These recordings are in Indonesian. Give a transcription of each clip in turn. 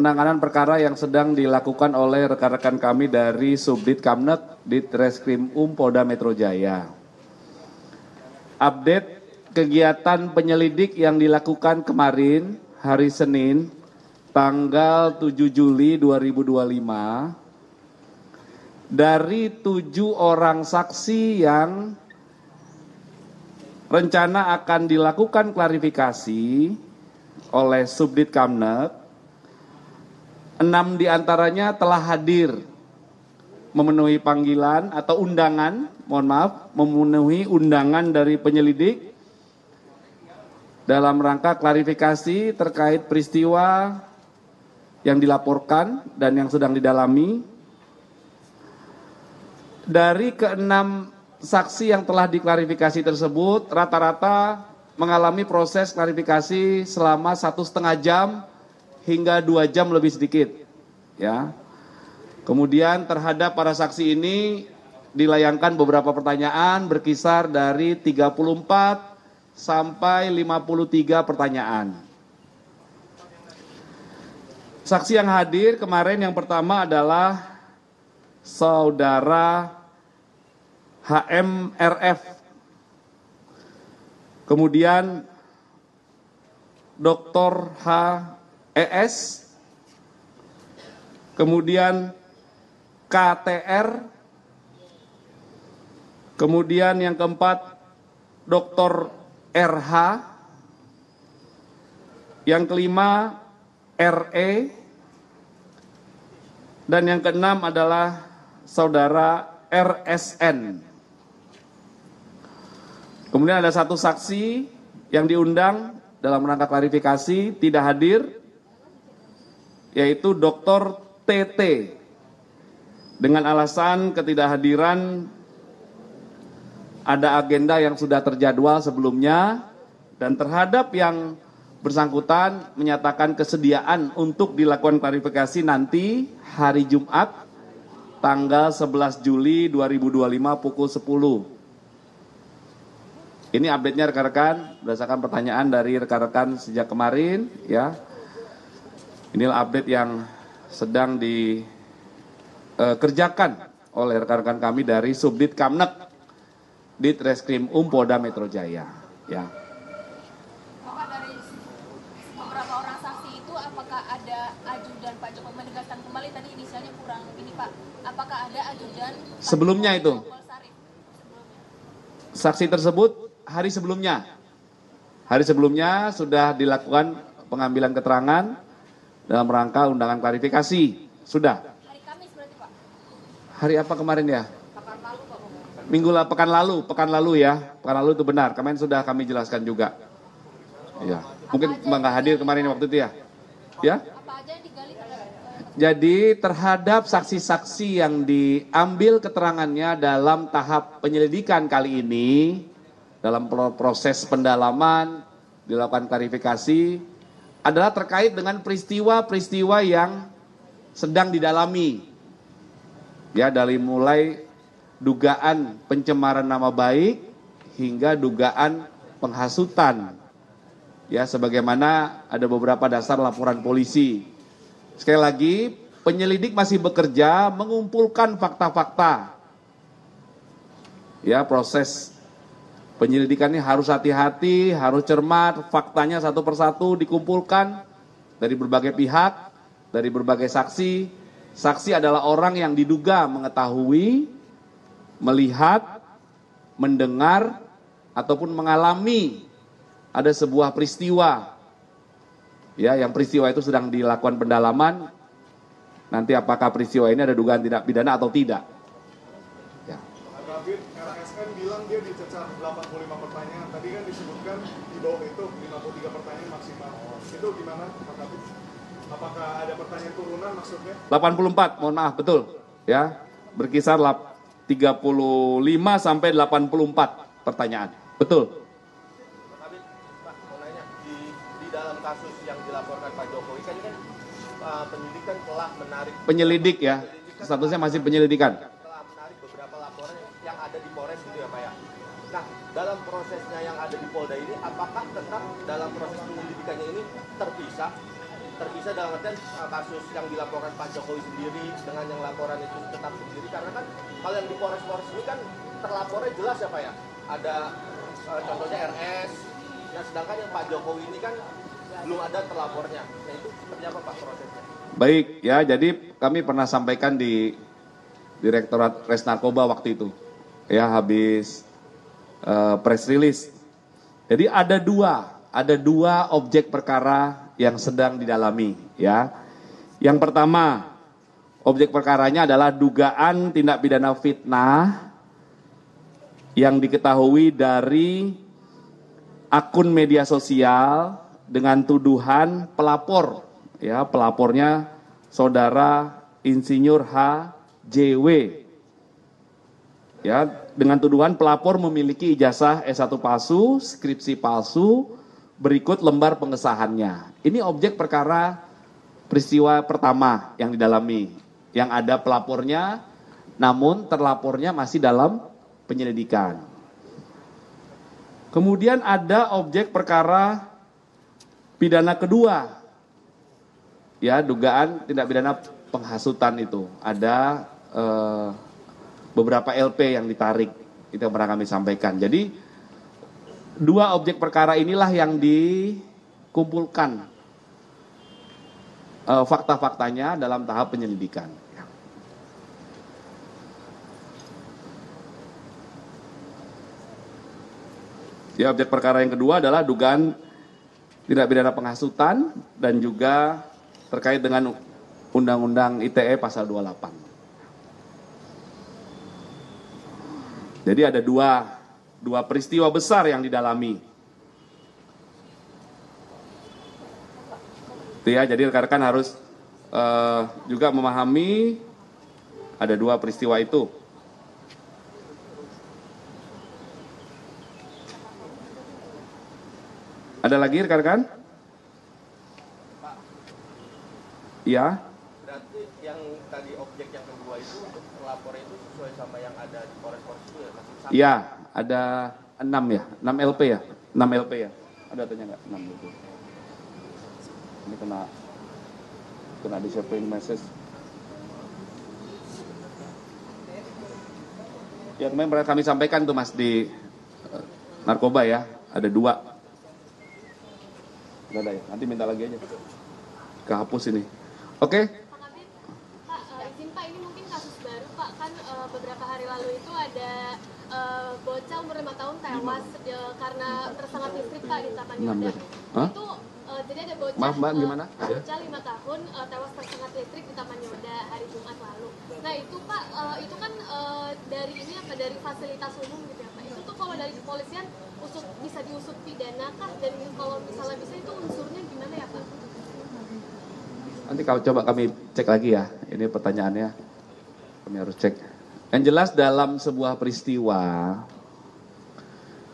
penanganan perkara yang sedang dilakukan oleh rekan-rekan kami dari Subdit Kamnet Ditreskrim Polda Metro Jaya. Update kegiatan penyelidik yang dilakukan kemarin hari Senin tanggal 7 Juli 2025 dari 7 orang saksi yang rencana akan dilakukan klarifikasi oleh Subdit Kamnet, 6 diantaranya telah hadir memenuhi panggilan atau undangan, memenuhi undangan dari penyelidik dalam rangka klarifikasi terkait peristiwa yang dilaporkan dan yang sedang didalami. Dari ke-6 saksi yang telah diklarifikasi tersebut, rata-rata mengalami proses klarifikasi selama 1,5 jam hingga 2 jam lebih sedikit. Ya. Kemudian terhadap para saksi ini dilayangkan beberapa pertanyaan berkisar dari 34 sampai 53 pertanyaan. Saksi yang hadir kemarin yang pertama adalah Saudara HMRF. Kemudian Dr. HES. Kemudian KTR. Kemudian yang keempat Dr. RH. Yang kelima RE. Dan yang keenam adalah Saudara RSN. Kemudian ada satu saksi yang diundang dalam rangka klarifikasi tidak hadir, yaitu Dr. TT. Dengan alasan ketidakhadiran ada agenda yang sudah terjadwal sebelumnya dan terhadap yang bersangkutan menyatakan kesediaan untuk dilakukan klarifikasi nanti hari Jumat tanggal 11 Juli 2025 pukul 10. Ini update-nya rekan-rekan berdasarkan pertanyaan dari rekan-rekan sejak kemarin ya. Inilah update yang sedang dikerjakan oleh rekan-rekan kami dari Subdit Kamnet Ditreskrim Polda Metro Jaya ya. Bapak, dari beberapa orang saksi itu apakah ada ajudan Pak Jokowi, menegaskan kembali tadi inisialnya kurang ini Pak. Apakah ada ajudan sebelumnya itu? Saksi tersebut hari sebelumnya sudah dilakukan pengambilan keterangan dalam rangka undangan klarifikasi. Sudah. Hari Kamis berarti Pak? Hari apa kemarin ya? Pekan lalu Pak. Pekan lalu ya. Pekan lalu itu benar. Kemarin sudah kami jelaskan juga. Ya. Mungkin nggak hadir kemarin waktu itu ya. Ya. Apa aja yang digali terhadap? Jadi terhadap saksi-saksi yang diambil keterangannya dalam tahap penyelidikan kali ini, dalam proses pendalaman, dilakukan klarifikasi, adalah terkait dengan peristiwa-peristiwa yang sedang didalami. Ya, dari mulai dugaan pencemaran nama baik hingga dugaan penghasutan. Ya, sebagaimana ada beberapa dasar laporan polisi. Sekali lagi, penyelidik masih bekerja mengumpulkan fakta-fakta. Ya, proses penyelidikan ini harus hati-hati, harus cermat, faktanya satu persatu dikumpulkan dari berbagai pihak, dari berbagai saksi. Saksi adalah orang yang diduga mengetahui, melihat, mendengar, ataupun mengalami ada sebuah peristiwa. Ya, yang peristiwa itu sedang dilakukan pendalaman. Nanti apakah peristiwa ini ada dugaan tindak pidana atau tidak. Ya. RSN bilang dia dicecar 85 pertanyaan. Tadi kan disebutkan di bawah itu 53 pertanyaan maksimal. Itu gimana Pak Kabit? Apakah ada pertanyaan turunan maksudnya? 84, mohon maaf, betul. Ya, berkisar 35 sampai 84 pertanyaan. Betul. Pak Kabit, Pak mau nanya, di dalam kasus yang dilaporkan Pak Jokowi kan penyidik kan telah menarik. Penyelidik ya, statusnya masih penyelidikan. Telah menarik beberapa laporan yang ada di Polres gitu ya Pak ya. Nah, dalam prosesnya yang ada di Polda ini, apakah tetap dalam proses penyelidikannya ini terpisah terpisah dalam artian kasus yang dilaporkan Pak Jokowi sendiri dengan yang laporan itu tetap sendiri, karena kan kalau yang di Polres ini kan terlapornya jelas ya Pak ya, ada contohnya RS, nah sedangkan yang Pak Jokowi ini kan belum ada terlapornya. Nah itu seperti apa Pak prosesnya? Baik ya, jadi kami pernah sampaikan di Direktorat Res Narkoba waktu itu, ya habis press release. Jadi ada dua objek perkara yang sedang didalami, ya. Yang pertama, objek perkaranya adalah dugaan tindak pidana fitnah yang diketahui dari akun media sosial dengan tuduhan pelapor, ya, pelapornya saudara Insinyur HJW, ya, dengan tuduhan pelapor memiliki ijazah S1 palsu, skripsi palsu, berikut lembar pengesahannya. Ini objek perkara peristiwa pertama yang didalami, yang ada pelapornya, namun terlapornya masih dalam penyelidikan. Kemudian ada objek perkara pidana kedua, ya, dugaan tindak pidana penghasutan itu. Ada beberapa LP yang ditarik, itu yang pernah kami sampaikan. Jadi dua objek perkara inilah yang dikumpulkan fakta-faktanya dalam tahap penyelidikan. Ya, objek perkara yang kedua adalah dugaan tindak pidana penghasutan dan juga terkait dengan Undang-Undang ITE pasal 28. Jadi ada dua peristiwa besar yang didalami. Itu ya, jadi rekan-rekan harus juga memahami ada dua peristiwa itu. Ada lagi rekan-rekan? Iya. Berarti yang tadi objek yang kedua itu untuk terlapor itu sesuai sama yang ada di Polres itu ya? Iya, ada 6 ya, 6 LP ya, 6 LP ya. Ada tanya nggak 6 itu? Ini kena discipline message. Ya kemarin pernah kami sampaikan tuh Mas di narkoba ya, ada 2. Nggak ada ya, nanti minta lagi aja. Kehapus ini. Oke. Pak Kabit, Pak, izin Pak, ini mungkin kasus baru Pak, kan beberapa hari lalu itu ada bocah umur 5 tahun tewas karena tersengat listrik Pak di Taman Yoda. Itu jadi ada bocah, Maaf Mbak, gimana? Bocah 5 tahun tewas tersengat listrik di Taman Yoda hari Jumat lalu. Nah itu Pak, itu kan dari ini apa, dari fasilitas umum gitu ya Pak. Itu tuh kalau dari kepolisian bisa diusut pidana kah? Dan kalau misalnya bisa itu unsurnya gimana ya Pak? Nanti kalau coba kami cek lagi ya, ini pertanyaannya kami harus cek. Yang jelas dalam sebuah peristiwa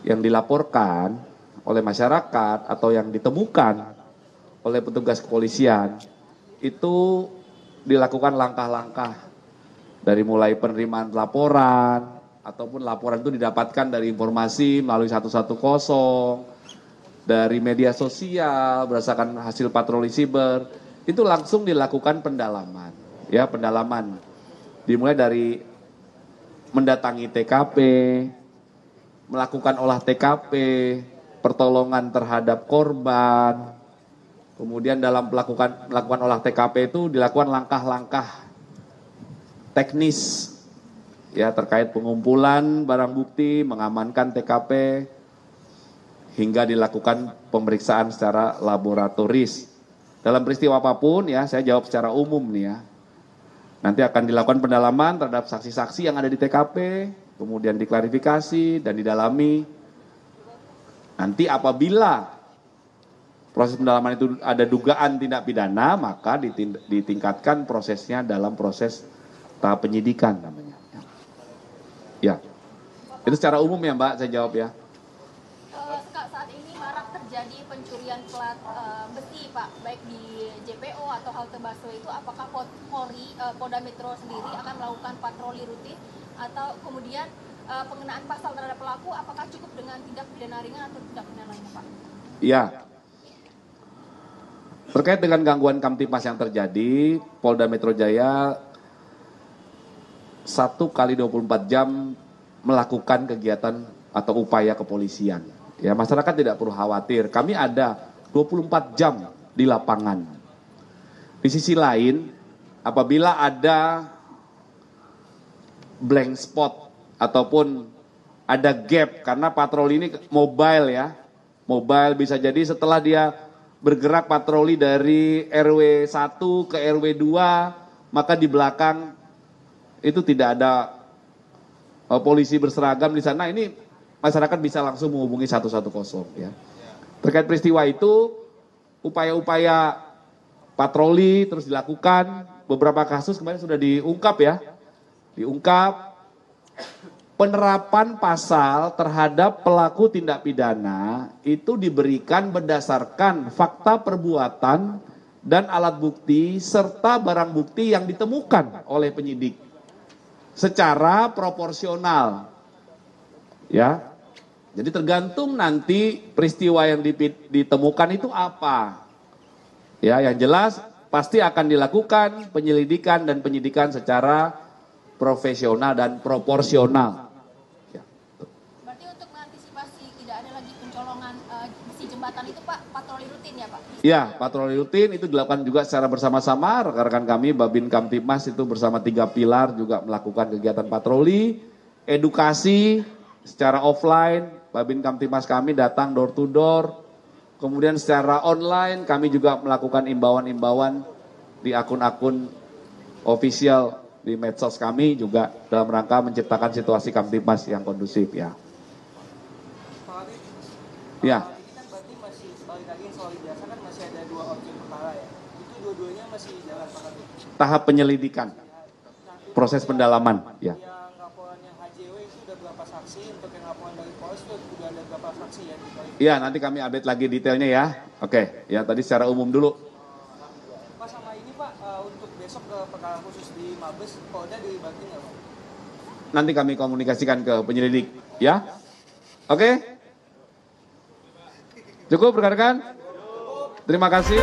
yang dilaporkan oleh masyarakat atau yang ditemukan oleh petugas kepolisian, itu dilakukan langkah-langkah dari mulai penerimaan laporan, ataupun laporan itu didapatkan dari informasi melalui 110, dari media sosial, berdasarkan hasil patroli siber, itu langsung dilakukan pendalaman. Ya, pendalaman. Dimulai dari mendatangi TKP, melakukan olah TKP, pertolongan terhadap korban. Kemudian dalam melakukan olah TKP itu dilakukan langkah-langkah teknis ya terkait pengumpulan barang bukti, mengamankan TKP hingga dilakukan pemeriksaan secara laboratoris. Dalam peristiwa apapun ya, saya jawab secara umum nih ya. Nanti akan dilakukan pendalaman terhadap saksi-saksi yang ada di TKP, kemudian diklarifikasi dan didalami. Nanti apabila proses pendalaman itu ada dugaan tindak pidana, maka ditingkatkan prosesnya dalam proses tahap penyidikan namanya. Ya, itu secara umum ya Mbak, saya jawab ya. Saat ini marak terjadi pencurian plat besi Pak, baik di JPO atau halte busway itu, apakah Polri, Polda Metro sendiri akan melakukan patroli rutin atau kemudian pengenaan pasal terhadap pelaku, apakah cukup dengan tindak pidana ringan atau tindak pidana lainnya Pak? Iya. Terkait dengan gangguan Kamtipmas yang terjadi, Polda Metro Jaya 1 kali 24 jam melakukan kegiatan atau upaya kepolisian. Ya, masyarakat tidak perlu khawatir. Kami ada 24 jam di lapangan. Di sisi lain, apabila ada blank spot ataupun ada gap karena patroli ini mobile ya. Mobile bisa jadi setelah dia bergerak patroli dari RW 1 ke RW 2, maka di belakang itu tidak ada polisi berseragam di sana. Ini masyarakat bisa langsung menghubungi 110 ya. Terkait peristiwa itu, upaya-upaya patroli terus dilakukan. Beberapa kasus kemarin sudah diungkap ya. Diungkap penerapan pasal terhadap pelaku tindak pidana itu diberikan berdasarkan fakta perbuatan dan alat bukti serta barang bukti yang ditemukan oleh penyidik secara proporsional. Ya. Jadi tergantung nanti peristiwa yang ditemukan itu apa. Ya, yang jelas pasti akan dilakukan penyelidikan dan penyidikan secara profesional dan proporsional. Berarti untuk mengantisipasi tidak ada lagi pencolongan besi jembatan itu Pak, patroli rutin ya Pak? Iya, patroli rutin itu dilakukan juga secara bersama-sama. Rekan-rekan kami, Babin Kamtipmas itu bersama 3 pilar juga melakukan kegiatan patroli, edukasi secara offline. Babin Kamtipmas kami datang door to door. Kemudian secara online kami juga melakukan imbauan-imbauan di akun-akun official di medsos kami juga dalam rangka menciptakan situasi Kamtipmas yang kondusif ya. Ya. Ini kan berarti masih balik lagi soal biasa kan masih ada 2 objek perkara ya. Itu dua-duanya masih jalan Pak Kabit. Tahap penyelidikan, proses pendalaman ya. Yang laporan yang HJW itu udah berapa saksi, untuk yang laporan dari Polres itu udah ada berapa saksi ya? Iya, nanti kami update lagi detailnya ya. Oke, ya tadi secara umum dulu. Pak sama ini Pak, untuk besok ke perkara khusus di Mabes, Polda dilibatin nggak Pak? Nanti kami komunikasikan ke penyelidik ya. Oke. Cukup rekan-rekan? Terima kasih.